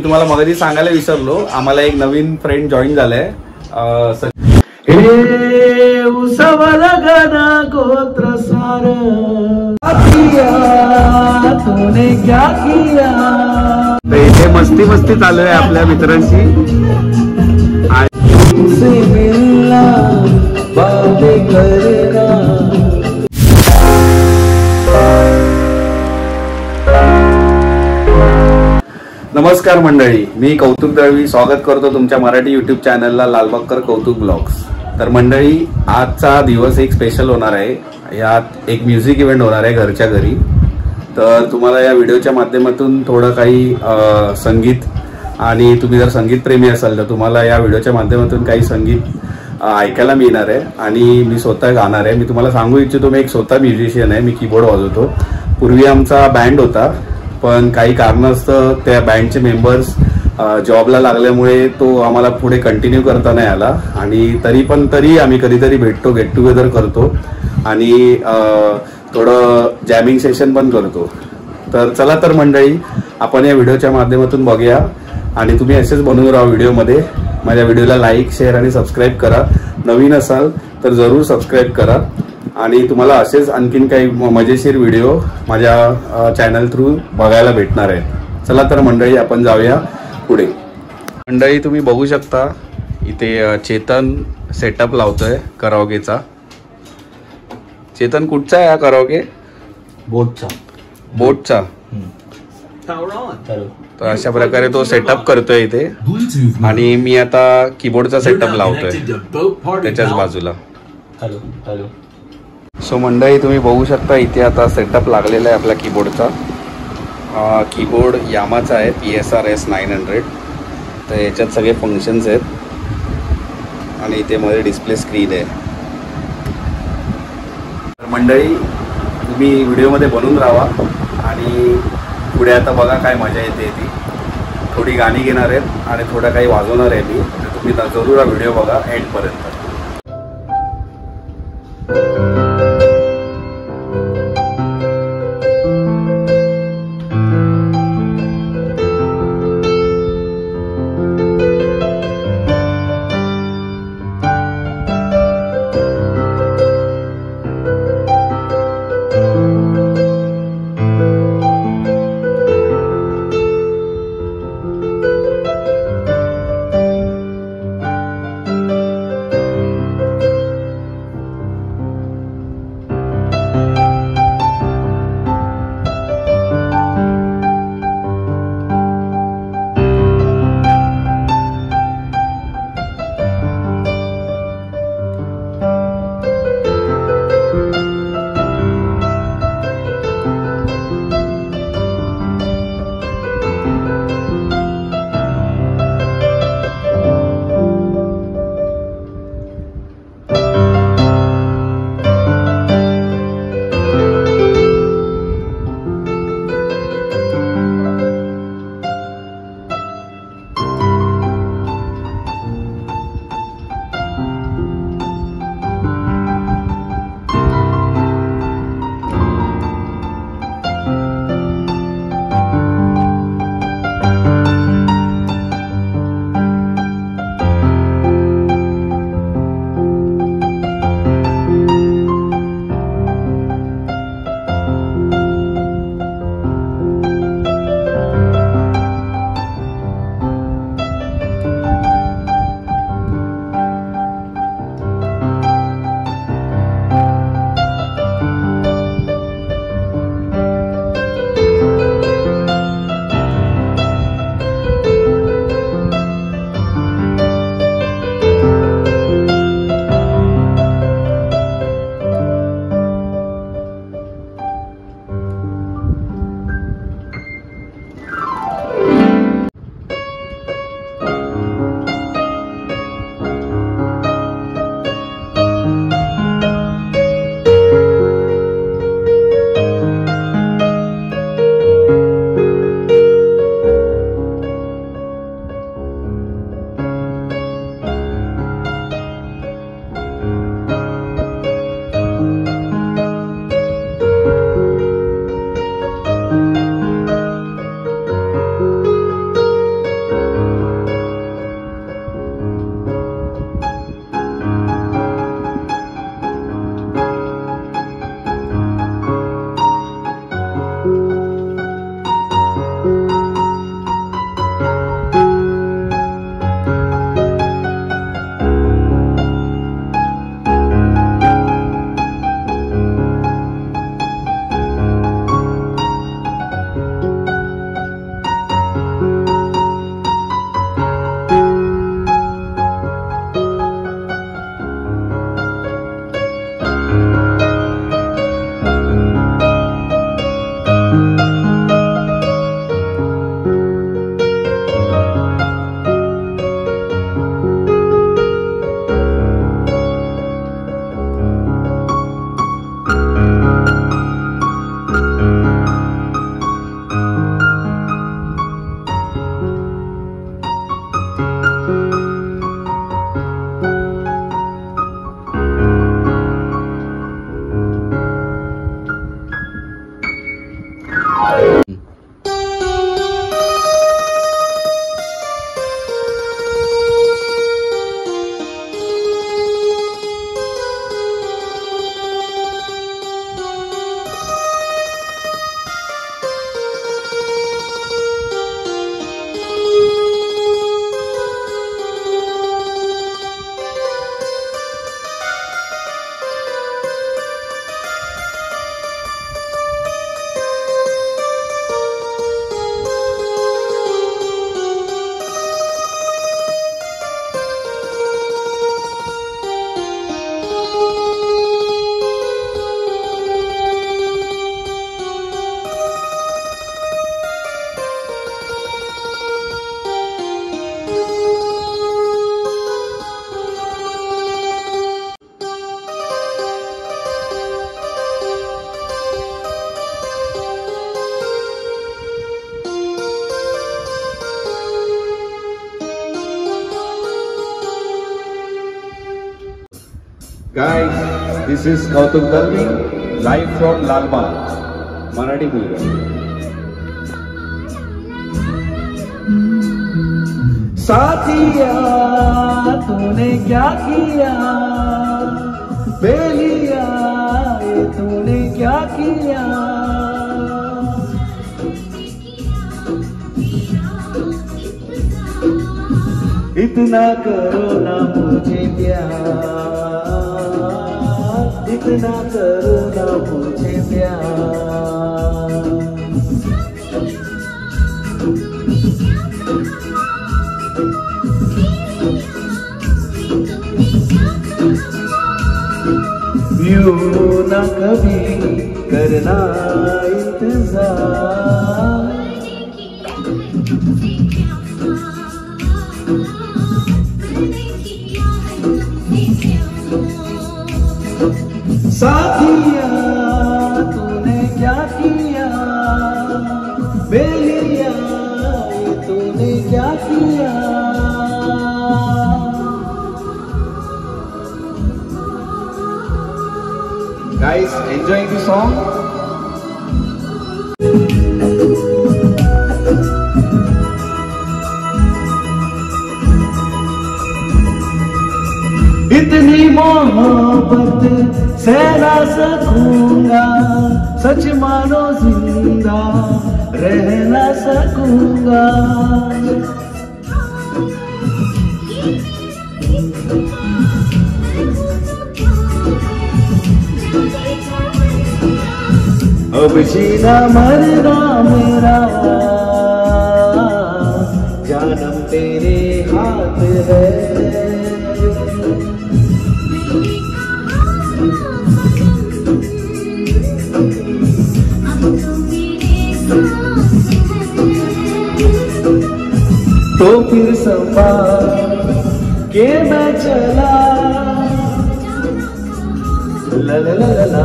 तुम्हाला मगाशी सांगायला विसरलो, आम्हाला एक नवीन फ्रेंड जॉईन झालाय. गोत्र सार इथे मस्ती मस्ती चालू आहे आपल्या मित्रांची. नमस्कार मंडळी, मी कौतुक दळवी स्वागत करतो तुमच्या मराठी यूट्यूब चॅनलला लालबागकर कौतुक ब्लॉग्स. तर मंडळी, आजचा दिवस एक स्पेशल होणार आहे. यात एक म्युझिक इव्हेंट होणार आहे घरच्या घरी. तर तुम्हाला या व्हिडिओच्या माध्यमातून थोडं काही संगीत, आणि तुम्ही जर संगीत प्रेमी असाल तर तुम्हाला या व्हिडिओच्या माध्यमातून काही संगीत ऐकायला मिळणार आहे. आणि मी स्वतः गाणार आहे. मी तुम्हाला सांगू इच्छितो, मी एक स्वतः म्युझिशियन आहे. मी कीबोर्ड वाजवतो. पूर्वी आमचा बँड होता, पण काही कारणास्तव त्या बँडचे मेंबर्स जॉबला लागल्यामुळे तो आम्हाला पुढे कंटिन्यू करता नाही आला. आणि तरी आम्ही कधीतरी भेटतो, गेट टुगेदर करतो आणि थोडं जॅमिंग सेशन पण करतो. तर चला तर मंडळी, आपण या व्हिडिओच्या माध्यमातून बघूया. आणि तुम्ही असेच बनवून राहा व्हिडिओमध्ये. माझ्या व्हिडिओला लाईक, शेअर आणि सबस्क्राईब करा. नवीन असाल तर जरूर सबस्क्राईब करा. आणि तुम्हाला असेच आणखीन काही मजेशीर व्हिडिओ माझ्या चॅनल थ्रू बघायला भेटणार आहे. चला तर मंडळी, आपण जाऊया पुढे. मंडळी, तुम्ही बघू शकता इथे चेतन सेटअप लावतोय कराओकेचा. चेतन, कुठचा आहे हा कराओके? बोटचा. तर अशा प्रकारे तो सेटअप करतोय इथे. आणि मी आता कीबोर्डचा सेटअप लावतोय त्याच्याच बाजूला. सो मंडळी, तुम्ही बघू शकता इथे आता सेटअप लागलेला आहे आपल्या कीबोर्डचा. कीबोर्ड यामाचा आहे, PSRS 900. तर याच्यात सगळे फंक्शन्स आहेत आणि इथे मध्ये डिस्प्ले स्क्रीन आहे. तर मंडळी, तुम्ही व्हिडिओमध्ये बनून राहा आणि पुढे आता बघा काय मजा येते ती. थोडी गाणी घेणार आहेत आणि थोडं काही वाजवणार आहे मी. तर तुम्ही जरूर हा व्हिडिओ बघा एंडपर्यंत. Guys, this is Gautam Dalvi, live from Lalbagh, Marathi movie. साथिया तूने क्या किया, बेलिया ये तूने क्या किया। इतना करो ना मुझे प्यार, इतना करो ना मुझे प्यार। यूं ना कभी करना इंतजार, साथिया तूने क्या किया, बेलिया ये तूने क्या किया। Guys, enjoying the song? इतनी मोहब्बत सह ना सकूंगा, सच मानो जिंदा रह ना सकूंगा। अब जीना मरना मेरा जानम तेरे हाथ है। तो फिर संभाल के मैं चला, ला ला ला ला ला।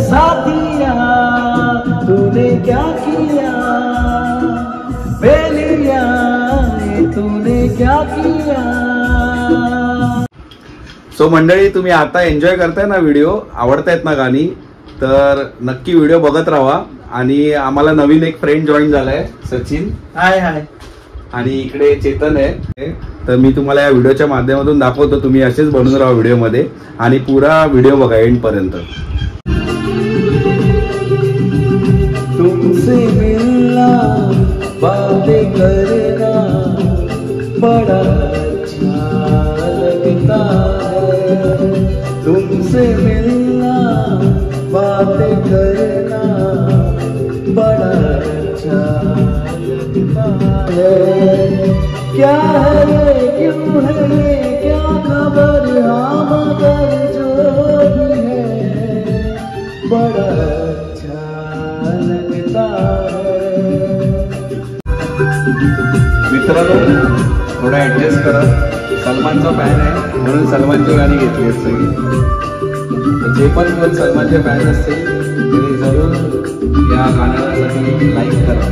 साथिया तूने क्या किया, बेलिया ये तूने क्या किया। सो मंडळी, तुम्ही आता एन्जॉय करताय ना व्हिडिओ, आवडतायत ना गाणी, तर नक्की व्हिडिओ बघत राहा। आणि आम्हाला नवीन एक फ्रेंड जॉईन झालाय, सचिन. हाय हाय. आणि इकडे चेतन आहे. तर मी तुम्हाला या व्हिडिओच्या माध्यमातून दाखवतो, तुम्ही असेच बनून राहा व्हिडिओ मध्ये आणि पुरा व्हिडिओ बघा एंड पर्यंत. तुमसे मिलना बातें करना बड़ा अच्छा लगता है, तुमसे मिलना बातें करना बड़ा अच्छा लगता है। क्या है ये, क्यों है ये, क्या खबर, हाँ मगर जो भी है बड़ा अच्छा लगता है। मित्रांनो, थोडा ऍडजस्ट करा, सलमानचा फॅन आहे म्हणून सलमानची गाणी घेतली आहेत सगळी. जे पण कोण सलमानचे फॅन असतील ते जरूर या गाण्यासाठी लाईक करा.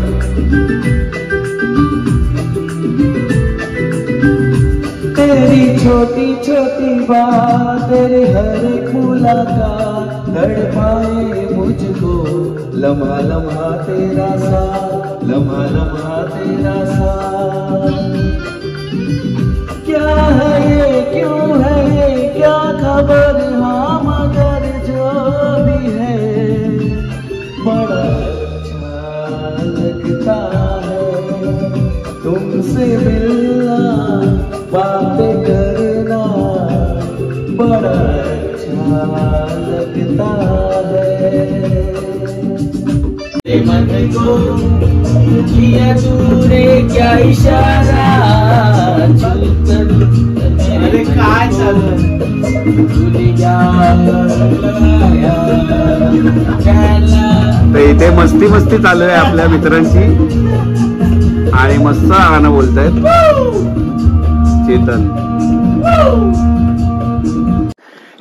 तेरी छोटी छोटी बात, तेरी हर एक मुलाकात तड़पाए मुझको, लम्हा लम्हा तेरा साथ, लम्हा लम्हा तेरा साथ। क्या है ये, क्यों है ये, क्या खबर, हाँ मगर जो भी है बड़ा अच्छा लगता है। तुमसे मिलना बातें करना बड़ा अच्छा लगता है। मन को किया तूने क्या इशारा, अरे काय चालू तर इथे मस्ती मस्ती चालू आहे आपल्या मित्रांची आणि मस्त गाणं बोलतायत चेतन.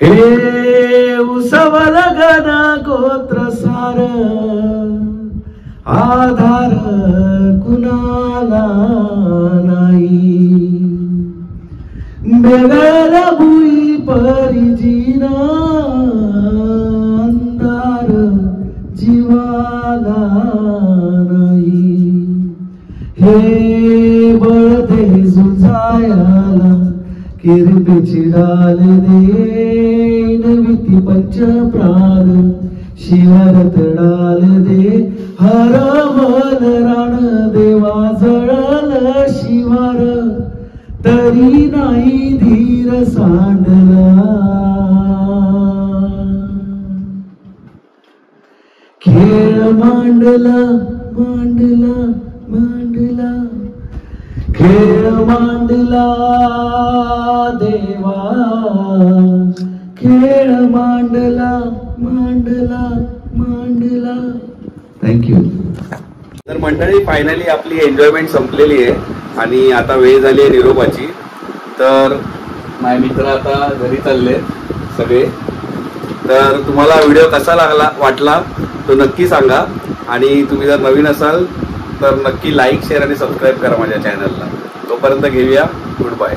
हे उसवल गना गोत्र सार, आधार कुणाला नाही, किरपेची ढाल दे नविती पंचप्राण शिवार तडाल दे हर मन राण देवा जळल शिवार तरी नाही धीर सांडला खेळ मांडला मांडला मांडला खेळ मांडला देवा खेळ मांडला मांडला मांडला. थँक्यू. तर मंडळी फायनली आपली एन्जॉयमेंट संपलेली आहे आणि आता वेळ झाली आहे निरोपाची. तर माझे मित्र आता घरी चालले सगळे. तर तुम्हाला व्हिडिओ कसा वाटला तो नक्की सांगा आणि तुम्ही जर नवीन असाल तर नक्की लाईक शेअर आणि सबस्क्राईब करा माझ्या चॅनलला. तोपर्यंत घेऊया गुड बाय.